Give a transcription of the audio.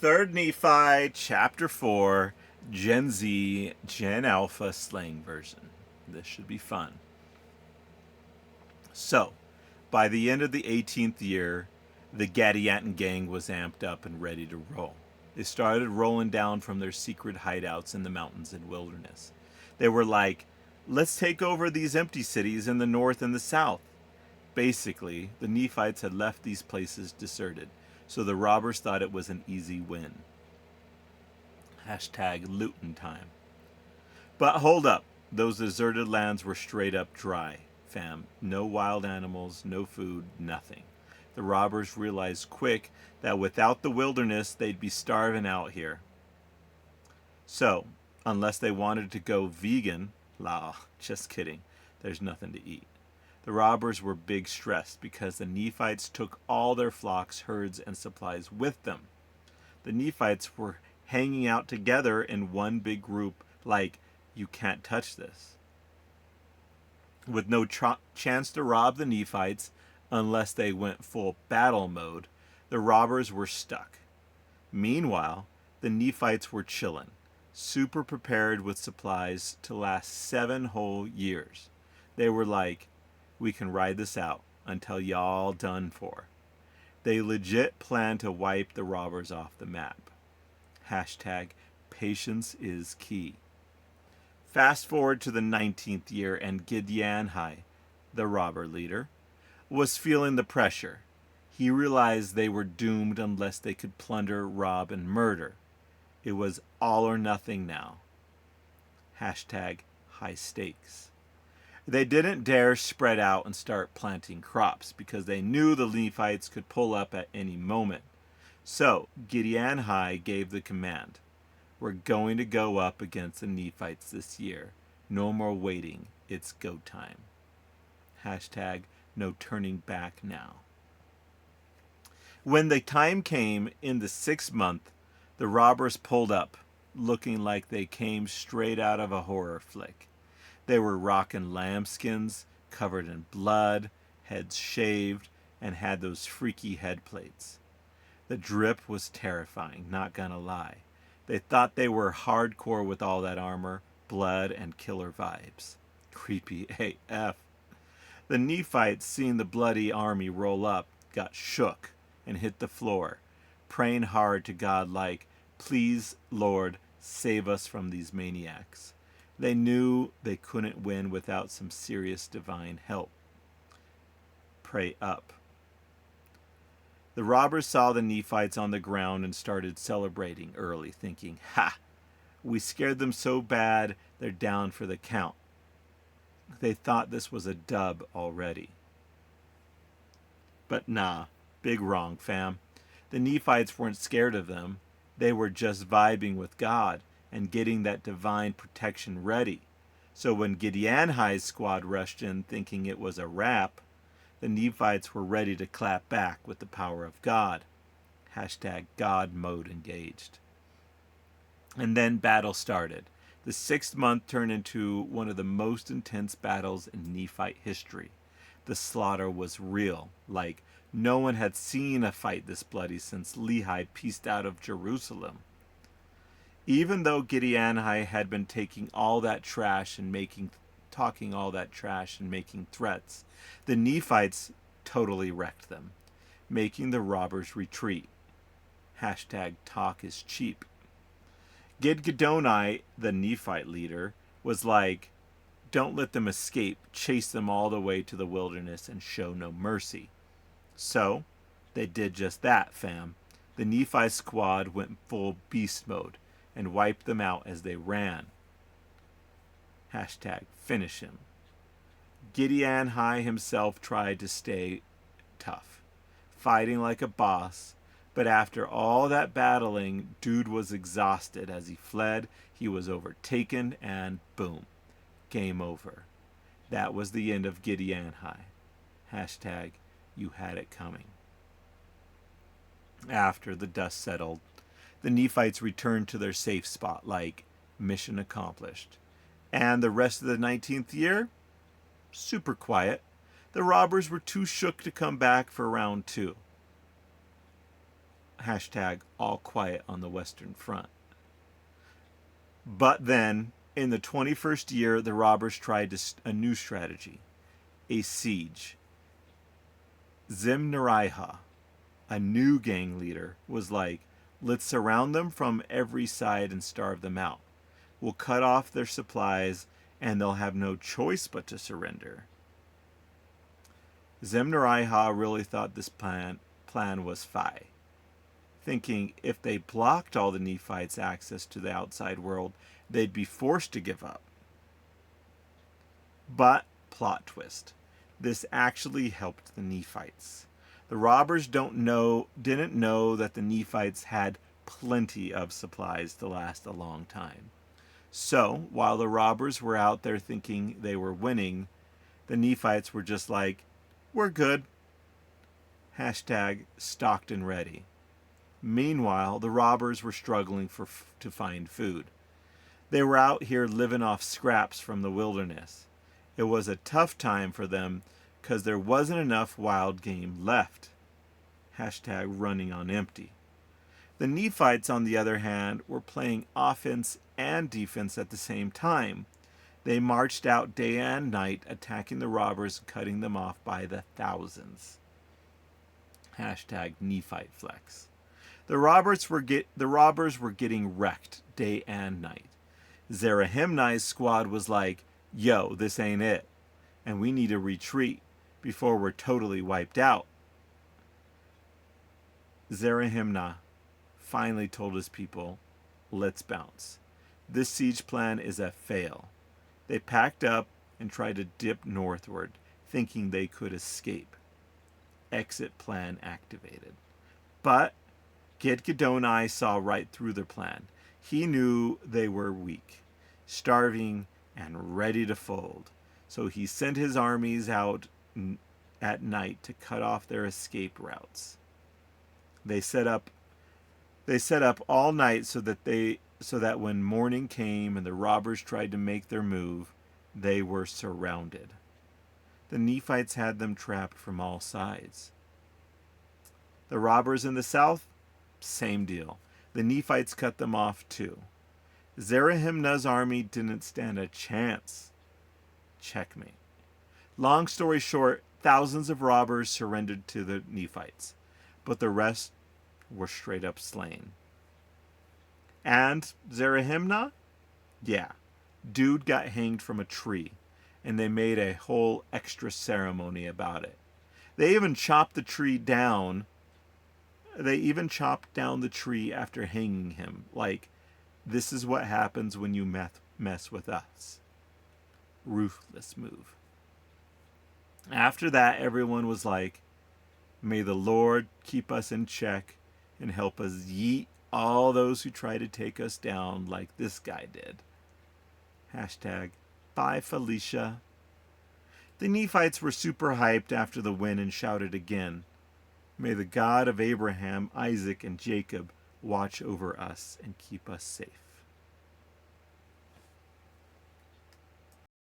Third Nephi, Chapter 4, Gen Z, Gen Alpha slang version. This should be fun. So, by the end of the 18th year, the Gadianton gang was amped up and ready to roll. They started rolling down from their secret hideouts in the mountains and wilderness. They were like, let's take over these empty cities in the north and the south. Basically, the Nephites had left these places deserted, so the robbers thought it was an easy win. Hashtag lootin' time. But hold up, those deserted lands were straight up dry, fam. No wild animals, no food, nothing. The robbers realized quick that without the wilderness, they'd be starving out here. So, unless they wanted to go vegan, just kidding, there's nothing to eat. The robbers were big stressed because the Nephites took all their flocks, herds, and supplies with them. The Nephites were hanging out together in one big group like, you can't touch this. With no chance to rob the Nephites unless they went full battle mode, the robbers were stuck. Meanwhile, the Nephites were chillin', super prepared with supplies to last 7 whole years. They were like, we can ride this out until y'all done for. They legit plan to wipe the robbers off the map. Hashtag patience is key. Fast forward to the 19th year, and Gidyanhi, the robber leader, was feeling the pressure. He realized they were doomed unless they could plunder, rob, and murder. It was all or nothing now. Hashtag high stakes. They didn't dare spread out and start planting crops because they knew the Nephites could pull up at any moment. So Gidyanhi gave the command. We're going to go up against the Nephites this year. No more waiting. It's go time. Hashtag no turning back now. When the time came in the 6th month, the robbers pulled up, looking like they came straight out of a horror flick. They were rocking lambskins, covered in blood, heads shaved, and had those freaky head plates. The drip was terrifying, not gonna lie. They thought they were hardcore with all that armor, blood, and killer vibes. Creepy AF. The Nephites, seeing the bloody army roll up, got shook and hit the floor, praying hard to God like, please, Lord, save us from these maniacs. They knew they couldn't win without some serious divine help. Pray up. The robbers saw the Nephites on the ground and started celebrating early, thinking, ha! We scared them so bad, they're down for the count. They thought this was a dub already. But nah, big wrong, fam. The Nephites weren't scared of them. They were just vibing with God and getting that divine protection ready. So when Gidyanhi's squad rushed in thinking it was a wrap, the Nephites were ready to clap back with the power of God. Hashtag God mode engaged. And then battle started. The 6th month turned into one of the most intense battles in Nephite history. The slaughter was real, like no one had seen a fight this bloody since Lehi pieced out of Jerusalem. Even though Gidyanhi had been talking all that trash and making threats, the Nephites totally wrecked them, making the robbers retreat. Hashtag talk is cheap. Gidgiddoni, the Nephite leader, was like, don't let them escape, chase them all the way to the wilderness and show no mercy. So, they did just that, fam. The Nephi squad went full beast mode and wiped them out as they ran. Hashtag finish him. Gidyanhi himself tried to stay tough, fighting like a boss, but after all that battling, dude was exhausted. As he fled, he was overtaken, and boom, game over. That was the end of Gidyanhi. Hashtag you had it coming. After the dust settled, the Nephites returned to their safe spot like mission accomplished. And the rest of the 19th year? Super quiet. The robbers were too shook to come back for round 2. hashtag all quiet on the Western Front. But then, in the 21st year, the robbers tried a new strategy, a siege. Zimnariha, a new gang leader, was like, let's surround them from every side and starve them out. We'll cut off their supplies and they'll have no choice but to surrender. Zemnariha really thought this plan was fi, thinking if they blocked all the Nephites' access to the outside world, they'd be forced to give up. But, plot twist, this actually helped the Nephites. The robbers didn't know that the Nephites had plenty of supplies to last a long time. So, while the robbers were out there thinking they were winning, the Nephites were just like, we're good. Hashtag stocked and ready. Meanwhile, the robbers were struggling to find food. They were out here living off scraps from the wilderness. It was a tough time for them because there wasn't enough wild game left. Hashtag running on empty. The Nephites, on the other hand, were playing offense and defense at the same time. They marched out day and night, attacking the robbers and cutting them off by the thousands. Hashtag Nephite flex. The robbers were getting wrecked day and night. Zerahemnai's squad was like, yo, this ain't it, and we need to retreat before we're totally wiped out. Zerahemnah finally told his people, let's bounce. This siege plan is a fail. They packed up and tried to dip northward, thinking they could escape. Exit plan activated. But Gidgiddoni saw right through their plan. He knew they were weak, starving, and ready to fold. So he sent his armies out at night to cut off their escape routes. They set up all night so that when morning came and the robbers tried to make their move, they were surrounded. The Nephites had them trapped from all sides. The robbers in the south, same deal. The Nephites cut them off too. Zerahemnah's army didn't stand a chance. Checkmate. Long story short, thousands of robbers surrendered to the Nephites, but the rest were straight up slain. And Zerahemnah? Yeah, dude got hanged from a tree, and they made a whole extra ceremony about it. They even chopped the tree down. They even chopped down the tree after hanging him. Like, this is what happens when you mess with us. Ruthless move. After that, everyone was like, may the Lord keep us in check and help us yeet all those who try to take us down like this guy did. Hashtag bye Felicia. The Nephites were super hyped after the win and shouted again, may the God of Abraham, Isaac, and Jacob watch over us and keep us safe.